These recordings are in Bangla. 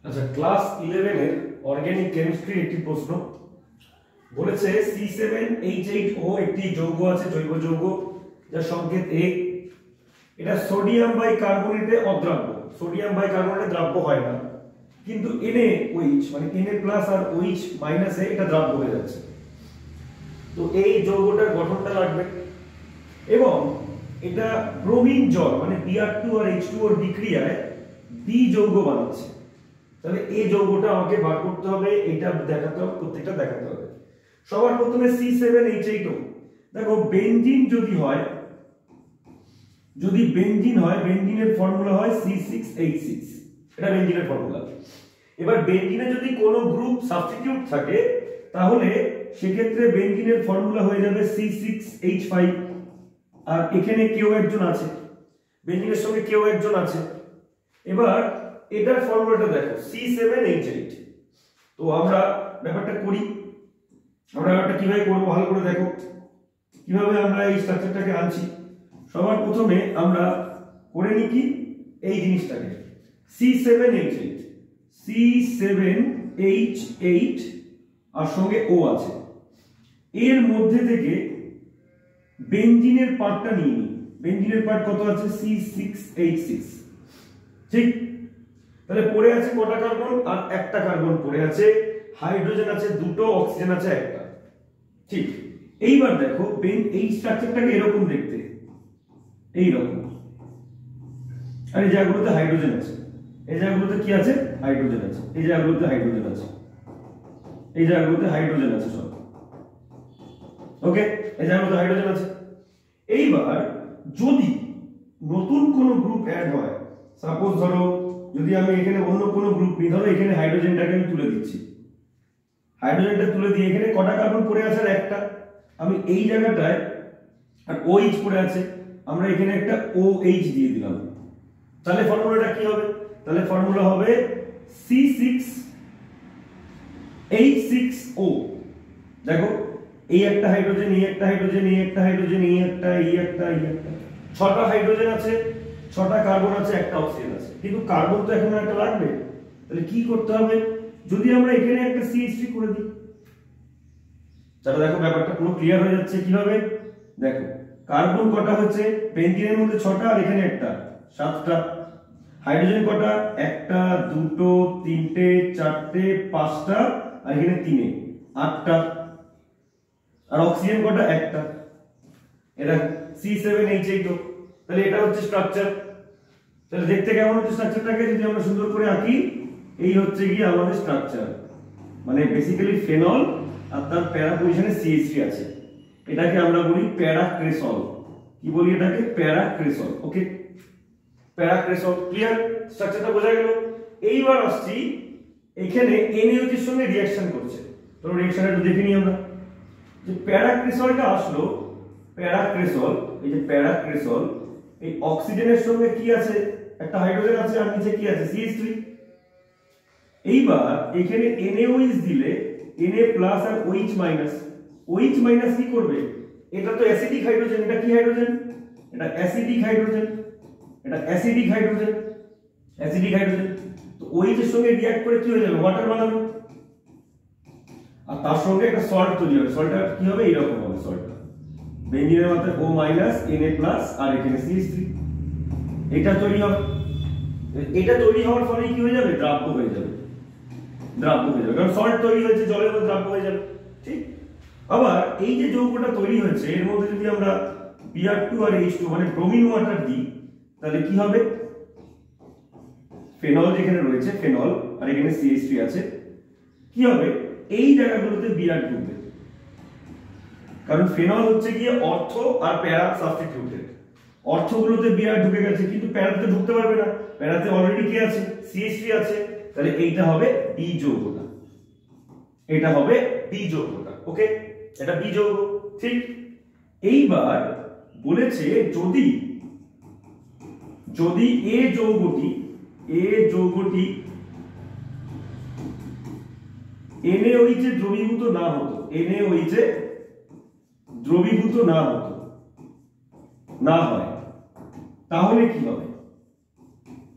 আচ্ছা, ক্লাস 11 এর অর্গানিক কেমিস্ট্রির একটি প্রশ্ন বলেছে C7H8O একটি যৌগ আছে, জৈব যৌগ যার সংকেত A। এটা সোডিয়াম বাইকার্বনেটে অদ্রাব্য। সোডিয়াম বাইকার্বনেটে দ্রাব্য হয় না, কিন্তু NaOH মানে Na+ আর OH- এটা দ্রাব্য হয়ে যাচ্ছে। তো এই যৌগটার গঠনটা লাগবে এবং এটা ব্রোমিন জল মানে Br2 আর H2O এর বিক্রিয়ায় বি যৌগ বানাচ্ছে। তাহলে এই যৌগটা আমাকে বার করতে হবে, এটা দেখাতে হবে, প্রত্যেকটা দেখাতে হবে। সবার প্রথমে C7H8O। দেখো বেনজিন যদি বেনজিন হয় বেনজিনের ফর্মুলা হয় C6H6, এটা বেনজিনের ফর্মুলা। এবার বেনজিনে যদি কোনো গ্রুপ সাবস্টিটিউট থাকে তাহলে সেক্ষেত্রে বেনজিনের ফর্মুলা হয়ে যাবে C6H5। আর এখানে কেউ একজন আছে, বেনজিনের সঙ্গে কেউ একজন আছে। এবার এটার ফর্মুলাটা দেখো C7H8। তো আমরা ব্যাপারটা করি, আমরা ব্যাপারটা কিভাবে করবো ভালো করে দেখো কিভাবে আমরা এই স্ট্রাকচারটাকে আনছি। সবার প্রথমে আমরা করে নিই কি এই জিনিসটাকে C7H8 আর সঙ্গে O আছে, এর মধ্যে থেকে বেনজিনের পার্টটা নিয়ে নিই। বেনজিনের পার্ট কত আছে C6H6, ঠিক? তাহলে পড়ে আছে কটা কার্বন? আর একটা কার্বন পড়ে আছে, হাইড্রোজেন আছে দুটো, অক্সিজেন আছে একটা, ঠিক? এইবার দেখো এই স্ট্রাকচারটাকে এরকম দেখতে, এই রকম। আর এই জায়গাগুলোতে হাইড্রোজেন আছে, এই জায়গাগুলোতে কি আছে? হাইড্রোজেন আছে, এই জায়গাগুলোতে হাইড্রোজেন আছে, এই জায়গাগুলোতে হাইড্রোজেন আছে সব। ওকে, এই জায়গাগুলোতে হাইড্রোজেন আছে। এইবার যদি নতুন কোনো গ্রুপ অ্যাড হয়, সাপোজ ধরো যদি আমি এখানে অন্য কোনো গ্রুপ নিই, ধরো এখানে হাইড্রোজেনটাকে আমি তুলে দিচ্ছি, হাইড্রোজেনটা তুলে দিয়ে এখানে কটা কার্বন পড়ে আছে? আর একটা। আমি এই জায়গাটায় আর OH পড়ে আছে, আমরা এখানে একটা OH দিয়ে দিলাম। তাহলে ফর্মুলাটা কি হবে? তাহলে ফর্মুলা হবে C6H6O। দেখো এই একটা হাইড্রোজেন, এই একটা হাইড্রোজেন, এই একটা হাইড্রোজেন, এই একটা, এই একটা, এই একটা, ছটা হাইড্রোজেন আছে, ছটা কার্বন আছে, একটা অক্সিজেন আছে, কিন্তু কার্বন তো এখন একটা লাগবে। তাহলে কি করতে হবে? যদি আমরা এখানে একটা CH3 করে দিই, তাহলে দেখো ব্যাপারটা পুরো ক্লিয়ার হয়ে যাচ্ছে। কিভাবে দেখো, কার্বন কটা হচ্ছে বেনজিনের মধ্যে? ছটা, আর এখানে একটা, সাতটা। হাইড্রোজেন কটা? একটা, দুটো, তিনটে, চারটে, পাঁচটা, আর এখানে তিনে, আটটা। আর অক্সিজেন কটা? একটা। এটা C7H8O। তাহলে এটা হচ্ছে স্ট্রাকচার। তাহলে দেখতে কেমন হচ্ছে স্ট্রাকচারটাকে যদি আমরা সুন্দর করে আঁকি? এই হচ্ছে গিয়ে আমাদের স্ট্রাকচার, মানে বেসিক্যালি ফেনল আর তার প্যারা পজিশনে CH3 আছে। এটাকে আমরা বলি প্যারাক্রেসল। কি বলি এটাকে? প্যারাক্রেসল। ওকে, প্যারাক্রেসল। ক্লিয়ার? স্ট্রাকচারটা বোঝা গেল। এইবার আসছি এখানে NaOH এর সঙ্গে রিঅ্যাকশন করছে। তো রিঅ্যাকশনটা একটু দেখে নিই আমরা। যে প্যারাক্রেসলটা আসলো, প্যারাক্রেসল, এই যে প্যারাক্রেসল, এই অক্সিজেনের সঙ্গে কি আছে? একটা হাইড্রোজেন আছে, আর নিচে কি আছে? CH3। এইবার এখানে NaOH দিলে Na+ আর OH- কি করবে? এটা তো অ্যাসিডিক হাইড্রোজেন। এটা কি হাইড্রোজেন? এটা অ্যাসিডিক হাইড্রোজেন, এটা অ্যাসিডিক হাইড্রোজেন, অ্যাসিডিক হাইড্রোজেন। তো OH এর সঙ্গে রিঅ্যাক্ট করে কি হয়ে যাবে? ওয়াটার বানাবে, আর তার সঙ্গে একটা সল্ট তৈরি হবে। সল্টটা কি হবে? এইরকম হবে সল্টটা, বেনজিনের মাত্রা O- Na+ আর এখানে CH3। এটা তৈরি হবে। এটা তৈরি হওয়ার ফলে কি হয়ে যাবে? দ্রাব্য হয়ে যাবে, দ্রাব্য হয়ে যাবে, কারণ সল্ট তৈরি হয়েছে, জলের মধ্যে দ্রাব্য হয়ে যাবে, ঠিক? আবার এই যে যৌগটা তৈরি হয়েছে এর মধ্যে যদি আমরা Br2 আর H2 মানে ব্রোমিন ওয়াটার দিই, তাহলে কি হবে? ফেনল যেখানে রয়েছে, ফেনল, আর এখানে CH3 আছে, কি হবে? এই জায়গাগুলোতে Br ঢুকবে, কারণ ফেনল হচ্ছে গিয়ে অর্থ আর প্যারা সাবস্টিটিউটেড। অর্থগুলোতে Br ঢুকে গেছে, কিন্তু প্যারাতে ঢুকতে পারবে না, প্যারাতে অলরেডি কি আছে? CH3 আছে। তাহলে এইটা হবে বি যৌগটা, এটা হবে বি যৌগটা। ওকে, এটা বি যৌগ, ঠিক? এইবার বলেছে যদি এ যৌগটি NaOH এ দ্রবীভূত না হতো, NaOH এ দ্রবীভূত না হয়, তাহলে কি হবে?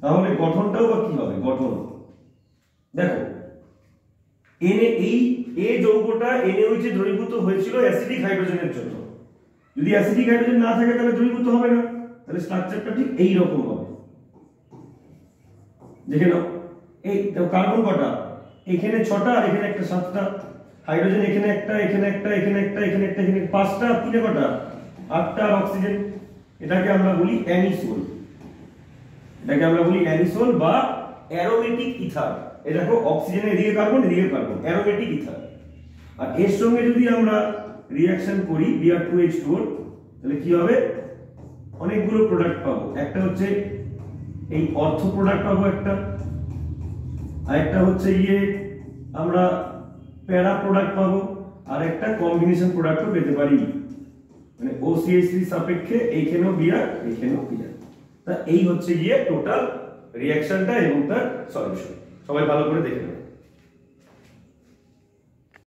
তাহলে গঠনটাও বা কি হবে? গঠন দেখো এই যৌগটা NaOH এ দ্রবীভূত হয়েছিল অ্যাসিডিক হাইড্রোজেনের জন্য। যদি অ্যাসিডিক হাইড্রোজেন না থাকে তাহলে দ্রবীভূত হবে না, তাহলে স্ট্রাকচারটা ঠিক এই রকম হবে। দেখে নাও, এই কার্বন কটা, এখানে 6টা আর এখানে একটা 7টা, হাইড্রোজেন এখানে একটা, এখানে একটা, এখানে একটা, এখানে একটা, এখানে 5টা, তিনে কটা 8টা, আর অক্সিজেন। এটাকে আমরা বলি অ্যানিসোল, এটাকে আমরা বলি অ্যানিসোল বা অ্যারোমেটিক ইথার। এই দেখো অক্সিজেনের এদিকে কার্বন, এদিকে কার্বন, অ্যারোমেটিক ইথার। আর এর সঙ্গে যদি আমরা রিঅ্যাকশন করি Br2H2O, তাহলে কি হবে, অনেকগুলো প্রোডাক্ট পাবো। একটা হচ্ছে এই অর্থ প্রোডাক্ট পাবো একটা, আর একটা হচ্ছে আমরা প্যারা প্রোডাক্ট পাবো, আর একটা কম্বিনেশন প্রোডাক্টও পেতে পারি, মানে OCH3 সাপেক্ষে এইখানেও Br এইখানেও Br। তা এই হচ্ছে টোটাল রিঅ্যাকশনটা এবং তার সলিউশন। সবাই ভালো করে দেখে নেবে।